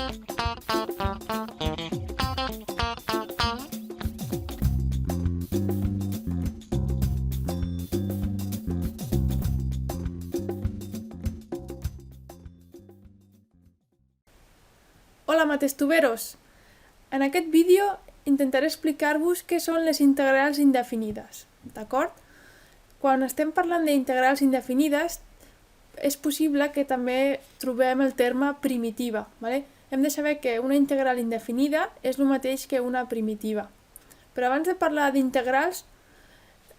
Hola matestuberos! En aquest vídeo intentaré explicar-vos què són les integrals indefinides, d'acord? Quan estem parlant d'integrals indefinides és possible que també trobem el terme primitiva, ¿vale? Hem de saber que una integral indefinida és el mateix que una primitiva. Però abans de parlar d'integrals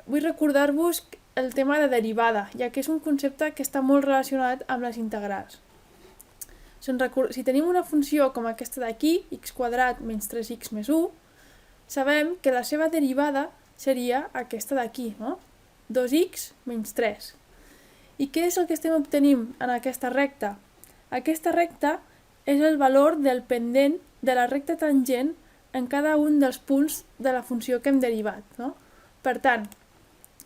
vull recordar-vos el tema de derivada, ja que és un concepte que està molt relacionat amb les integrals. Si tenim una funció com aquesta d'aquí, x quadrat menys 3x més 1, sabem que la seva derivada seria aquesta d'aquí, no? 2x menys 3. I què és el que estem obtenint en aquesta recta? Aquesta recta és el valor del pendent de la recta tangent en cada un dels punts de la funció que hem derivat, no? Per tant,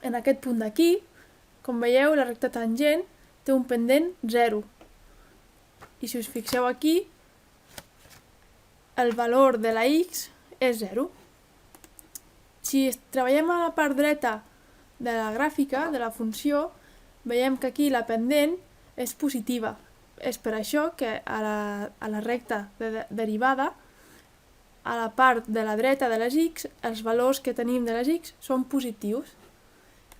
en aquest punt d'aquí, com veieu, la recta tangent té un pendent 0. I si us fixeu aquí, el valor de la x és 0. Si treballem a la part dreta de la gràfica, de la funció, veiem que aquí la pendent és positiva. És per això que a la recta derivada, a la part de la dreta de les x, els valors que tenim de les x són positius.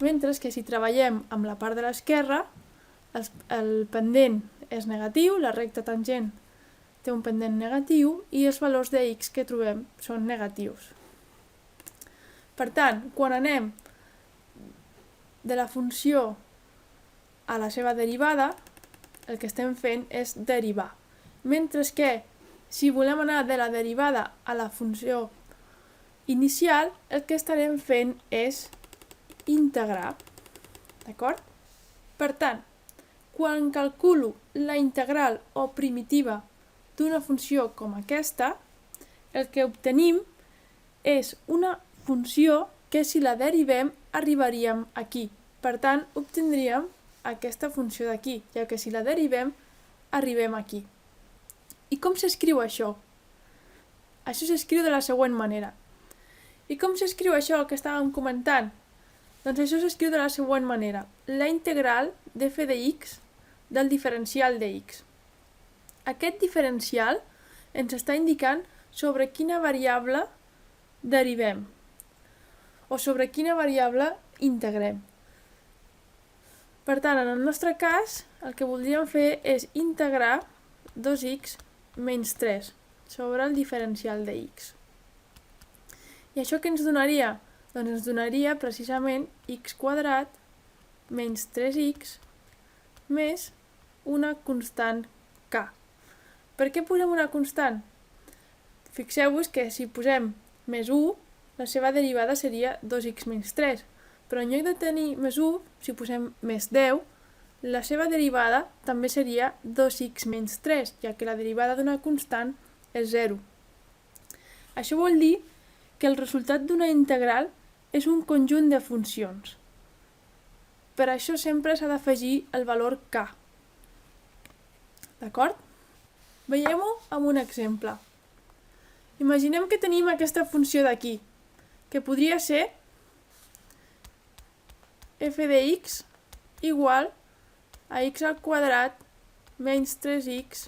Mentre que si treballem amb la part de l'esquerra, el pendent és negatiu, la recta tangent té un pendent negatiu i els valors de x que trobem són negatius. Per tant, quan anem de la funció a la seva derivada, el que estem fent és derivar. Mentre que si volem anar de la derivada a la funció inicial, el que estarem fent és integrar. D'acord? Per tant, quan calculo la integral o primitiva d'una funció com aquesta, el que obtenim és una funció que si la derivem arribaríem aquí. Per tant, obtindríem aquesta funció d'aquí, ja que si la derivem arribem aquí. I com s'escriu això? Això s'escriu de la següent manera. I com s'escriu això que estàvem comentant? Doncs això s'escriu de la següent manera. La integral de f de x del diferencial de x. Aquest diferencial ens està indicant sobre quina variable derivem o sobre quina variable integrem. Per tant, en el nostre cas, el que voldríem fer és integrar 2x menys 3 sobre el diferencial de x. I això què ens donaria? Doncs ens donaria precisament x quadrat menys 3x més una constant k. Per què posem una constant? Fixeu-vos que si posem més 1, la seva derivada seria 2x menys 3. Però en lloc de tenir més 1, si posem més 10, la seva derivada també seria 2x menys 3, ja que la derivada d'una constant és 0. Això vol dir que el resultat d'una integral és un conjunt de funcions. Per això sempre s'ha d'afegir el valor k. D'acord? Veiem-ho amb un exemple. Imaginem que tenim aquesta funció d'aquí, que podria ser f de x igual a x al quadrat menys 3x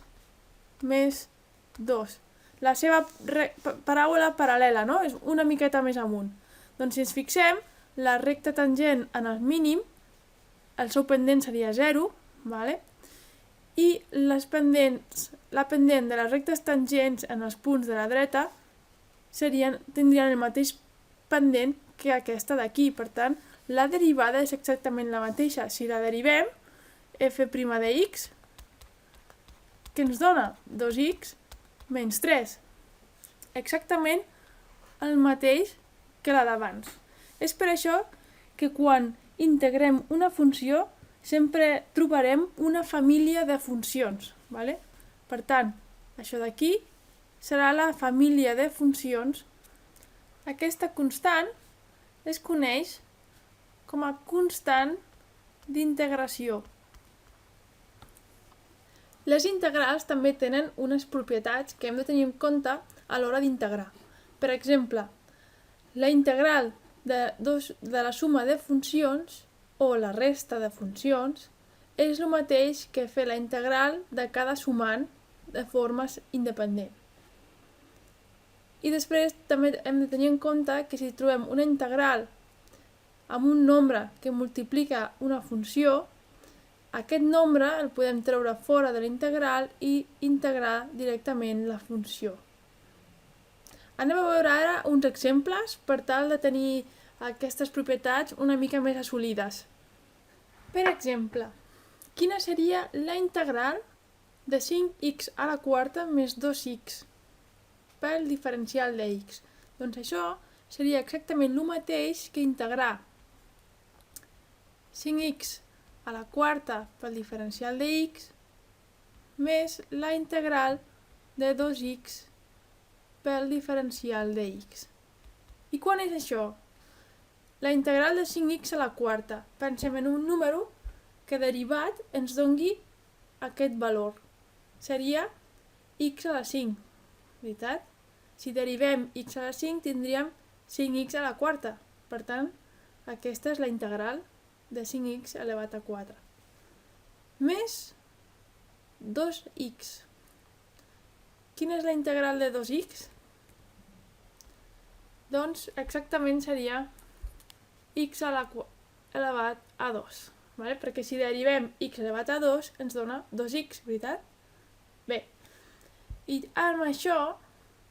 més 2. La seva paràbola paral·lela, no? És una miqueta més amunt. Doncs si ens fixem, la recta tangent en el mínim, el seu pendent seria 0, ¿vale? I la pendent de les rectes tangents en els punts de la dreta tindrien el mateix pendent que aquesta d'aquí. Per tant, la derivada és exactament la mateixa. Si la derivem, f' de x, que ens dona 2x menys 3. Exactament el mateix que la d'abans. És per això que quan integrem una funció sempre trobarem una família de funcions. ¿Vale? Per tant, això d'aquí serà la família de funcions. Aquesta constant es coneix com a constant d'integració. Les integrals també tenen unes propietats que hem de tenir en compte a l'hora d'integrar. Per exemple, la integral de la suma de funcions o la resta de funcions és el mateix que fer la integral de cada sumant de formes independents. I després també hem de tenir en compte que si trobem una integral amb un nombre que multiplica una funció, aquest nombre el podem treure fora de la integral i integrar directament la funció. Anem a veure ara uns exemples per tal de tenir aquestes propietats una mica més assolides. Per exemple, quina seria la integral de 5x a la quarta més 2x pel diferencial de x? Doncs això seria exactament el mateix que integrar 5x a la quarta pel diferencial de x més la integral de 2x pel diferencial de x. I quan és això? La integral de 5x a la quarta. Pensem en un número que derivat ens doni aquest valor. Seria x a la 5, veritat? Si derivem x a la 5 tindríem 5x a la quarta. Per tant, aquesta és la integral de 5x elevat a 4. Més 2x. Quina és la integral de 2x? Doncs exactament seria x elevat a 2. Vale? Perquè si derivem x elevat a 2 ens dona 2x, veritat? Bé, i amb això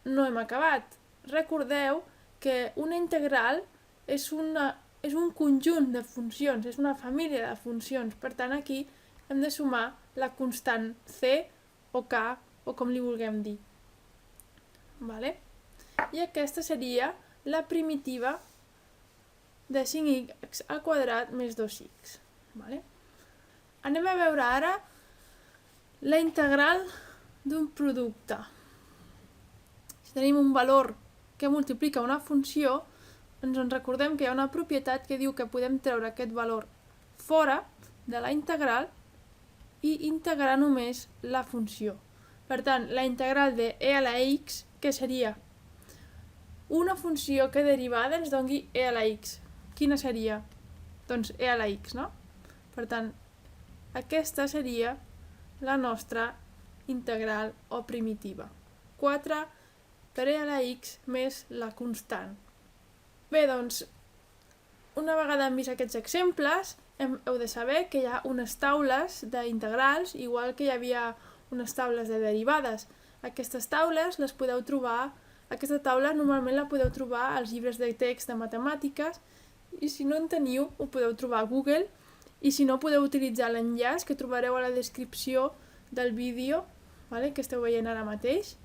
no hem acabat. Recordeu que una integral és un conjunt de funcions, és una família de funcions. Per tant, aquí hem de sumar la constant c o k o com li vulguem dir. Vale? I aquesta seria la primitiva de 5x al quadrat més 2x. Vale? Anem a veure ara la integral d'un producte. Si tenim un valor que multiplica una funció, ens en recordem que hi ha una propietat que diu que podem treure aquest valor fora de la integral i integrar només la funció. Per tant, la integral de e a la x, que seria una funció que derivada ens doni e a la x. Quina seria? Doncs e a la x, no? Per tant, aquesta seria la nostra integral o primitiva. 4 per e a la x més la constant. Bé, doncs, una vegada hem vist aquests exemples, heu de saber que hi ha unes taules d'integrals, igual que hi havia unes taules de derivades. Aquestes taules les podeu trobar, aquesta taula normalment la podeu trobar als llibres de text de matemàtiques, i si no en teniu ho podeu trobar a Google, i si no podeu utilitzar l'enllaç que trobareu a la descripció del vídeo, vale, que esteu veient ara mateix.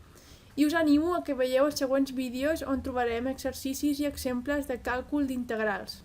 I us animo a que veieu els següents vídeos on trobarem exercicis i exemples de càlcul d'integrals.